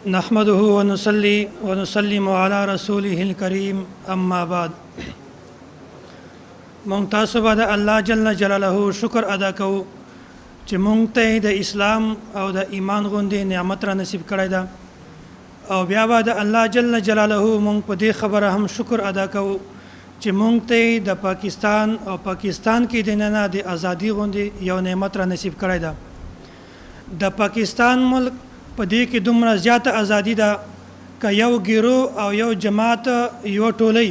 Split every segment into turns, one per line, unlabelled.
نحمده ونصلي ونسلم على رسوله الكريم اما بعد مونږ تاسو باندې الله جل جلاله شکر ادا کوو چې مونږ ته د اسلام او د ایمان غوندې نعمت را نصیب کړی ده او بیا به د الله جل جلاله مونږ په دې خبره هم شکر ادا کوو چې مونږ ته د پاکستان او پاکستان کې د نن د ازادي غوندې یو نعمت را نصیب کړی ده د پاکستان ملک په دې کې دومره زیاته ازادي ده که یو ګیرو او یو جماعت یو ټولۍ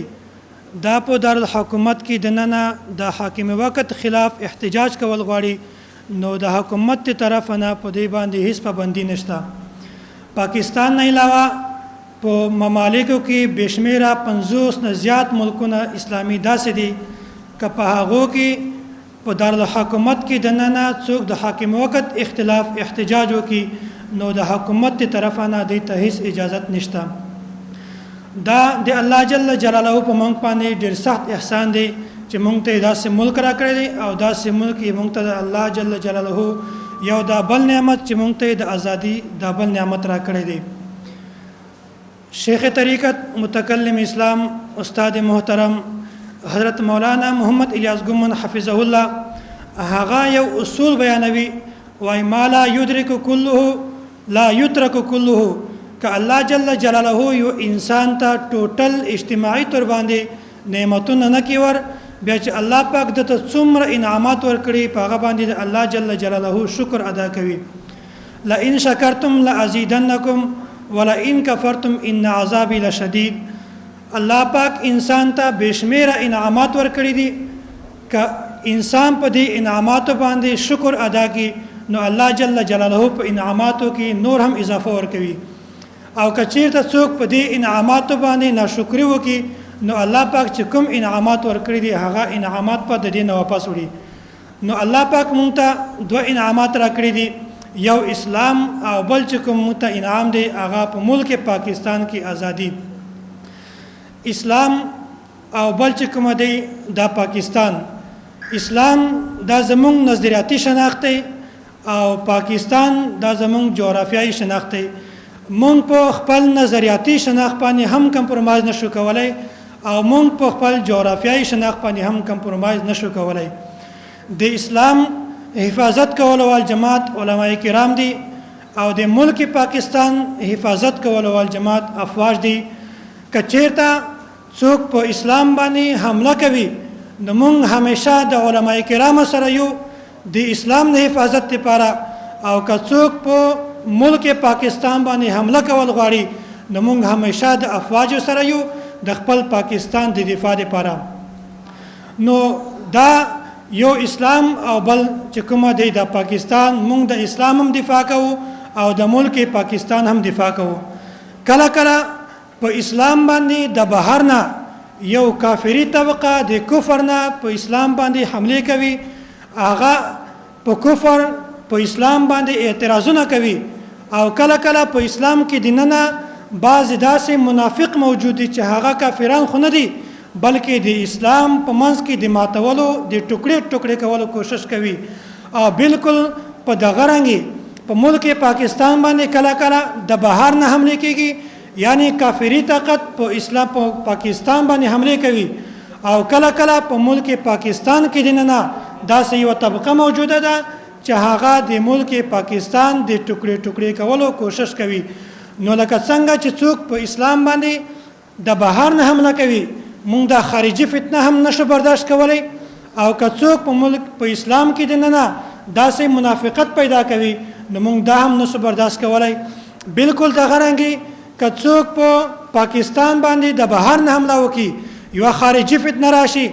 دا په دارالحکومت کې دننه د حاکم وقت خلاف احتجاج کول غواړي نو د حکومت ته طرف نه په دې باندې هیڅ پابندي نشته پاکستان نه علاوه په ممالکو کې بشمیره 50 نه زیات ملکونه اسلامي داسې دي که په هغو کې په دارالحکومت کې دننه څوک د حاکم وقت اختلاف احتجاج وکړي نو د حکومت ته طرف نه د ته هیڅ اجازه نشته دا د الله جل جلاله په مونږ باندې ډېر سخت احسان دی چې مونږ ته داسې ملک را کړی دی او داسې ملک یې مونږ ته الله جل جلاله یو دا بل نعمت چې مونږ ته د ازادي دا بل نعمت را کړی دی شیخ طریقت متکلم اسلام استاد محترم حضرت مولانا محمد الیاس گمن حفظه الله هغه یو اصول بیانوي وای ما لا یدرک كله لا یترک كله که الله جل جلاله یو انسان ته ټوټل اجتماعي تور باندې نعمتونه نه کیور بیا چې الله پاک دته څومره انعامات ورکړي په هغه باندې الله جل جلاله شکر ادا کوي لئن شکرتم لازیدنکم ولئن کفرتم ان عذابی لشدید الله پاک انسان ته بشمیره انعامات ورکړي دي که انسان په دې انعاماتو باندې شکر ادا کوي نو الله جل جلاله په انعاماتو کې نور هم اضافه ورکوي او کچیرته څوک په دې انعاماتو باندې ناشکری وکړي نو الله پاک چې کوم انعامات ورکړي دي هغه انعامات په د دې نه واپس وړي نو الله پاک مونږ ته دوه انعامات راکړي دي یو اسلام او بل چې کوم مونږ ته انعام دی هغه په ملک پاکستان کې ازادي اسلام او بل چې کوم دی د پاکستان اسلام دا زمونږ نظریاتي شناخت دی او پاکستان دا زمونږ جغرافیایي شناخت دی مونږ په خپل نظریاتي شناخت باندې هم کمپرمایز نشو کولای او مونږ په خپل جغرافیایي شناخت باندې هم کمپرمایز نشو کولای د اسلام حفاظت کول ول جماعت علماء کرام دي او د ملک پاکستان حفاظت کول ول جماعت افواج دي کچیرته څوک په اسلام باندې حمله کوي نو مونږ همیشه د علماء کرام سره یو د اسلام د حفاظت لپاره او که څوک په ملک پاکستان باندې حمله کول غواړي نو موږ همیشه د افواج سره یو د خپل پاکستان د دفاع لپاره نو دا یو اسلام او بل چې کومه دی د پاکستان موږ د اسلام هم دفاع کوو او د ملک پاکستان هم دفاع کوو کله کله په اسلام باندې د بهر نه یو کافری طبقه د کفر نه په اسلام باندې حمله کوي هغه په کفر په اسلام باندې اعتراضونه کوي او کله کله په اسلام کې دیننه بعض داسې منافق موجود دي چې هغه کافران خو نه دي بلکې د اسلام په منځ کې د ماتولو د ټوکړې ټوکړې کولو کوشش کوي او بالکل په دغه رنګي په ملک پاکستان باندې کله کله د بهر نه حمله کیږي یعنی کافری طاقت په اسلام په پاکستان باندې حمله کوي او کله کله په ملک پاکستان کې دیننه داسې یو طبقه موجوده ده چې هغه د ملک پاکستان د ټوکړې ټوکړې کولو کوشش کوي نو لکه څنګه چې څوک په اسلام باندې د بهر نه حمله کوي موږ د خارجي فتنه هم نشو برداشت کولای او که څوک په ملک په اسلام کې دننه داسې منافقت پیدا کوي نو موږ دا هم نشو برداشت کولای بالکل د غرانګي که څوک په پاکستان باندې د بهر نه حمله وکړي یو خارجي فتنه راشي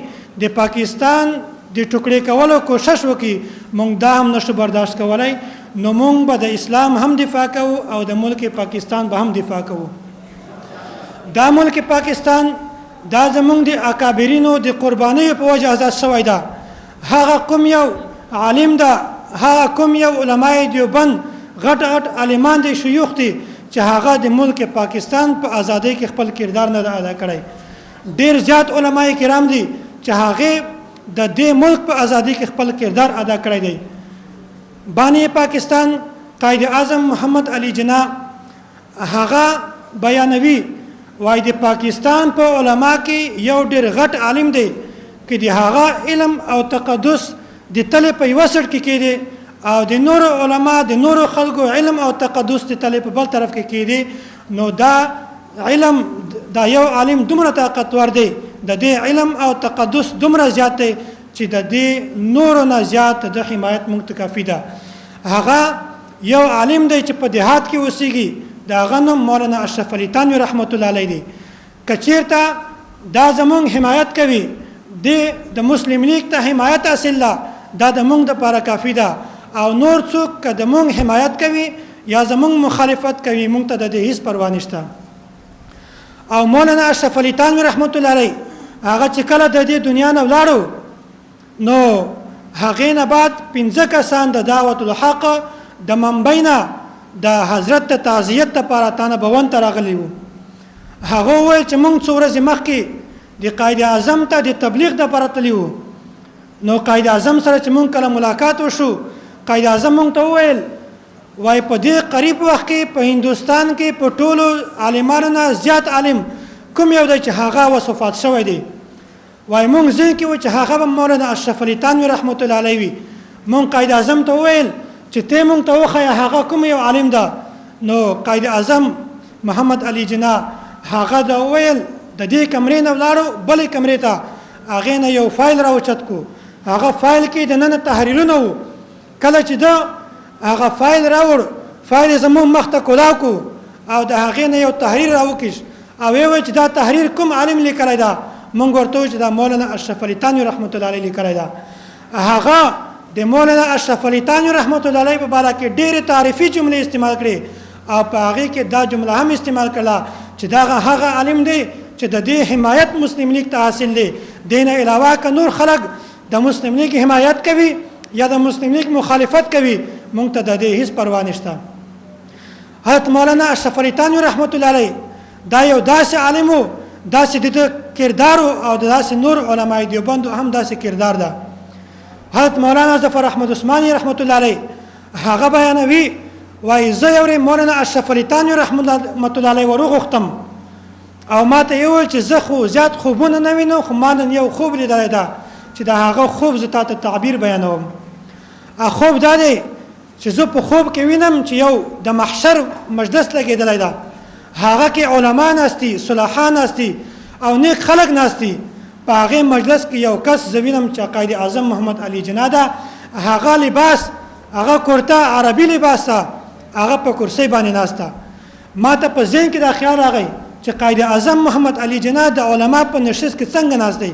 د پاکستان د ټوکړې کولو کوشش وکړي مونږ دا هم نشو برداشت کولای نو مونږ به د اسلام هم دفاع کوو او د ملک پاکستان به هم دفاع کوو دا ملک پاکستان دا زمونږ د اکابرینو د قربانیو په وجه آزاد شوی ده هغه کوم یو عالم ده هغه کوم یو علماء دیوبند غټ غټ عالمان دي شيوخ دي چې هغه د ملک پاکستان په ازادۍ کې خپل کردار نه ادا کړی ډیر زیات علماء کرام دي چې هغه د دې ملک په ازادۍ کې خپل کردار ادا کړی دی بانی پاکستان قائد اعظم محمد علی جناح هغه بیانوي وای د پاکستان په علما کې یو ډېر غټ عالم دی چې د هغه علم او تقدس د تل په یو سر کې کېږي او د نور علما د نور خلکو علم او تقدس د تل په بل طرف کې کېږي نو دا علم دا یو عالم دومره طاقتور دی د دې علم او تقدس دومره زیات دی چې د دې نور نه زیات د حمایت مونږ ته کافي ده هغه یو عالم دی چې په دیهات کې اوسېږي دا غنم مولانا اشرف علي تانوي رحمت الله علیه دی کچیرته دا زمونږ حمایت کوي د مسلم لیگ ته حمایت حاصل ده دا د مونږ لپاره کافي ده او نور څوک که د مونږ حمایت کوي یا زمونږ مخالفت کوي مونږ ته د دې هیڅ پروا نشته او مولانا اشرف علي تانوي رحمت الله علیه هغه چې کله د دې دنیا نه ولاړو نو هغې نه بعد 15 کسان د دعوت الحق د منبع نه د حضرت ته تعزیت لپاره تانه بون ته راغلي وو هغه وویل چې موږ څو ورځې مخکې د قائد اعظم ته د تبلیغ دپاره تللي وو نو قائد اعظم سره چې موږ کله ملاقات وشو قائد اعظم موږ ته وویل وای په دې قریب وخت کې په هندوستان کې په ټولو عالمانو نه زیات عالم کوم یو دی چې هغه اوس وفات شوی دی وای موږ ځین کې و چې هغه به مولانا اشرف علي تانوي رحمت الله علیه وي موږ قائد اعظم ته وویل چې ته مونږ ته وښیه هغه کوم یو عالم ده نو قائد اعظم محمد علي جناح هغه دا وویل د دې کمرې نه ولاړو بلې کمرې ته هغې نه یو فایل راوچت کو هغه فایل کې د نن تحریرونه وو کله چې ده هغه فایل راوړ فایل یې زموږ مخ ته کولاو کو او د هغې نه یو تحریر راوکیش او ویې ویل چې دا تحریر کوم عالم لیکلی ده مونږ ورته وویل چې دا مولانا اشرف علي تانوي رحمت الله علیه لیکلی ده هغه د مولانا اشرف علي تانوي رحمت الله علیه په باره کې ډېرې تعریفي جملې استعمال کړې او په هغې کې دا جمله هم استعمال کړله چې دغه هغه عالم دی چې د دې حمایت مسلم لیگ ته حاصل دی دې نه علاوه که نور خلک د مسلم لیگ حمایت کوي یا د مسلم لیگ مخالفت کوي مونږ ته د دې هیڅ پروا نشته حضرت مولانا اشرف علي تانوي رحمت الله علیه دا یو داسې عالم و داسې د کردار او داسې نور علماء دیوبندو هم داسې کردار ده حضرت مولانا ظفر احمد عثماني رحمت الله علیه هغه بیانوي وایي زه یو مولانا اشرف علي تانوي رحمت الله علیه وروغوښتم او ما ته یې وویل چې زه خو زیات خوبونه نه وینم خو ما نن یو خوب لیدلی ده چې د هغه خوب زه تا ته تعبیر بیانوم خوب دا دی چې زه په خوب کې وینم چې یو د محشر مجلس لګېدلی ده هغه کې علما ناستي صلاحان ناستي او نیک خلک ناستي په هغې مجلس کې یو کس زه وینم چې قائد اعظم محمد علي جناح ده هغه لباس هغه کرته عربي لباس ده هغه په کرسۍ باندې ناسته ما ته په ذهن کې دا خیال راغی چې قائد اعظم محمد علي جناح د علما په نشست کې څنګه ناست دی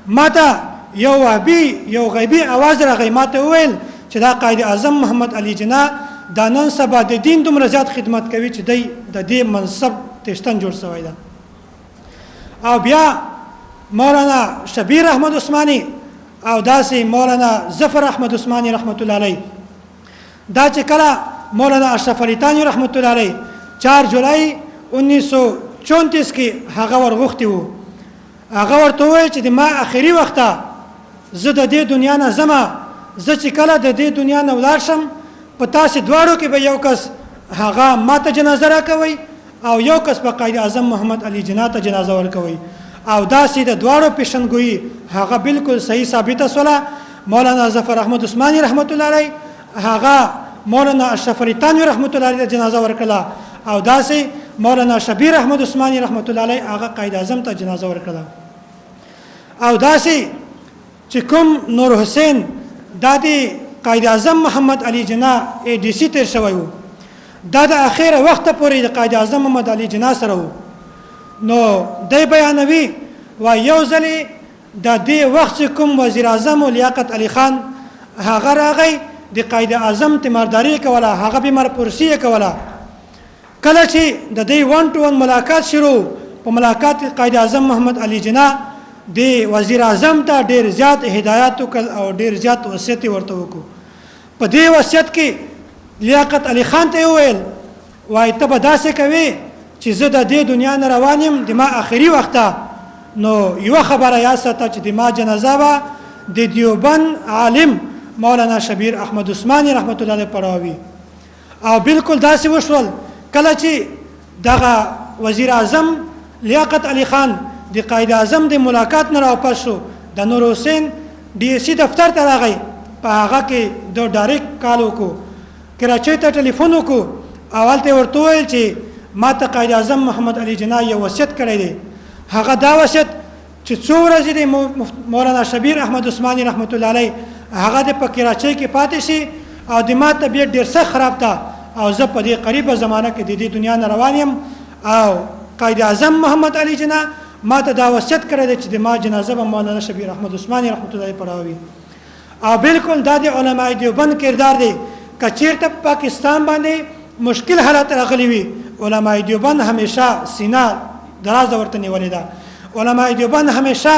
ما ته یو وهبي یو غیبي اواز راغی ما ته وویل چې دا قائد اعظم محمد علي جناح دا نن سبا د دین دومره زیات خدمت کوي چې دی د دې منصب تشتن جوړ شوی ده او بیا مولانا شبیر احمد عثماني او داسې مولانا ظفر احمد عثماني رحمت الله علیه دا چې کله مولانا اشرف علي تانوي رحمت الله علیه 4 جولای 1934 کې هغه ورغوښتي وو هغه ورته وویل چې د ما اخري وخته زه د دې دنیا نه ځمه زه چې کله د دې دنیا نه ولاړ شم په تاسې دواړو کې به یو کس هغه ما ته جنازه راکوئ او یو کس په قائد اعظم محمد علي جناح ته جنازه ورکوئ او داسې د دواړو پیشنګویي هغه بالکل صحیح ثابته شوله مولانا ظفر احمد عثماني رحمت الله علیه هغه مولانا اشرف علي تانوي رحمت الله علیه ته جنازه ورکړه او داسې مولانا شبیر احمد عثماني رحمت الله علیه هغه قائد اعظم ته جنازه ورکړه او داسې چې کوم نور حسین دا د قائد اعظم محمد علي جناح ADC تیر شوی و دا د اخیره وخته پورې د قائد اعظم محمد علي جناح سره و نو دی بیانوي و یو ځلې د دې وخت کوم وزیر اعظم لیاقت علي خان هغه راغی د قائد اعظم تیمارداري کوله هغه بیمار پرسي کوله کله چې د دې 1 to 1 ملاقات شروع په ملاقات قائد اعظم محمد علي جناح د وزیر اعظم ته ډیر زیات هدایت او ډیر زیات وصیت ورته وکړو په دې وصیت کې لیاقت علي خان ته وویل وای ته به داسې کوي چې زه د دې دنیا نه روان یم د ما آخري وخته نو یوه خبره یاد ساته چې د ما جنازه به د دیوبند عالم مولانا شبیر احمد عثماني رحمت الله علیه پړاوي او بالکل داسې وشول کله چې دغه وزیر اعظم لیاقت علی خان د قائد اعظم د ملاقات نه راوپس شو د نور حسین ډي سي دفتر ته راغی په هغه کې د ډایرکټ کال وکړو کراچۍ ته ټلیفون وکړو اول ته ورته وویل چې ما ته قائد اعظم محمد علي جناح یو وصیت کړی دی هغه دا وصیت چې څو ورځې د مولانا شبیر احمد عثماني رحمت الله علیه هغه د په کراچۍ کې پاتې شي او د ما طبیعت ډېر سخت خراب ده او زه په دې قریبه زمانه کې د دې دنیا نه روان یم او قائد اعظم محمد علي جناح ما ته دا وصیت کړی دی چې د ما جنازه به مولانا شبیر احمد عثماني رحمت الله علیه پڑھاوي او بالکل دا د علماء دیوبند کردار دی که چیرته پاکستان باندې مشکل حالات راغلی وي علماء دیوبند همیشه سینه دراز ورته نیولې ده علماء دیوبند همیشه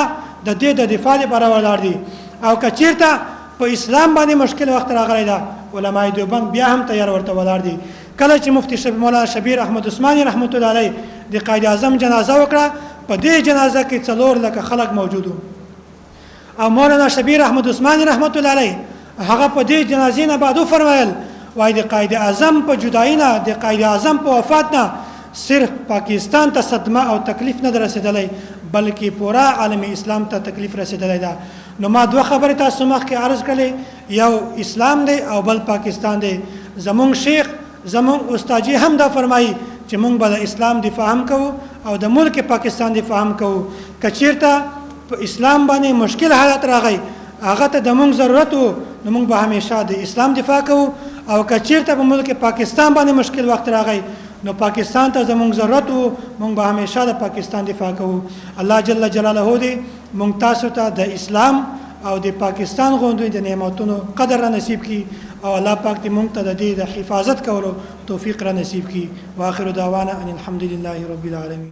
د دې د دفاع لپاره ولاړ دي او که چیرته په اسلام باندې مشکل وخت راغلی ده علماء دیوبند بیا هم تیار ورته ولاړ دي کله چې مفتی مولانا شبیر احمد عثماني رحمت الله علیه د قائد اعظم جنازه وکړه په دې جنازه کې 4 لکه خلک موجود وو او مولانا شبیر احمد عثماني رحمت الله علیه هغه په دې جنازې نه بعد فرمایل وای د قائد اعظم په جدای نه د قائد اعظم په وفات نه صرف پاکستان ته صدمه او تکلیف نه رسیدلی بلکې پورا عالم اسلام ته تکلیف رسیدلی ده نو ما دوه خبرې تاسو مخکې عرض کړلې یو اسلام دی او بل پاکستان دی زمونږ شیخ زمونږ استاد هم دا فرمایي چې مونږ به د اسلام دفاع هم کوو او د ملک پاکستان دفاع هم کوو که چیرته په اسلام باندې مشکل حالات راغی هغه ته د مونږ ضرورت وو نو مونږ به همیشه د اسلام دفاع کوو او که چیرته په ملک پاکستان باندې مشکل وخت راغی نو پاکستان ته زمونږ ضرورت وو مونږ به همیشه د پاکستان دفاع کوو الله جل جلاله دې مونږ تاسو ته د اسلام او د پاکستان غوندوی د نعمتونو قدر را نصیب کی او الله پاک دې مونږ ته د دې د حفاظت کولو توفیق را نصیب کی واخر دعوانا ان الحمد لله رب العالمین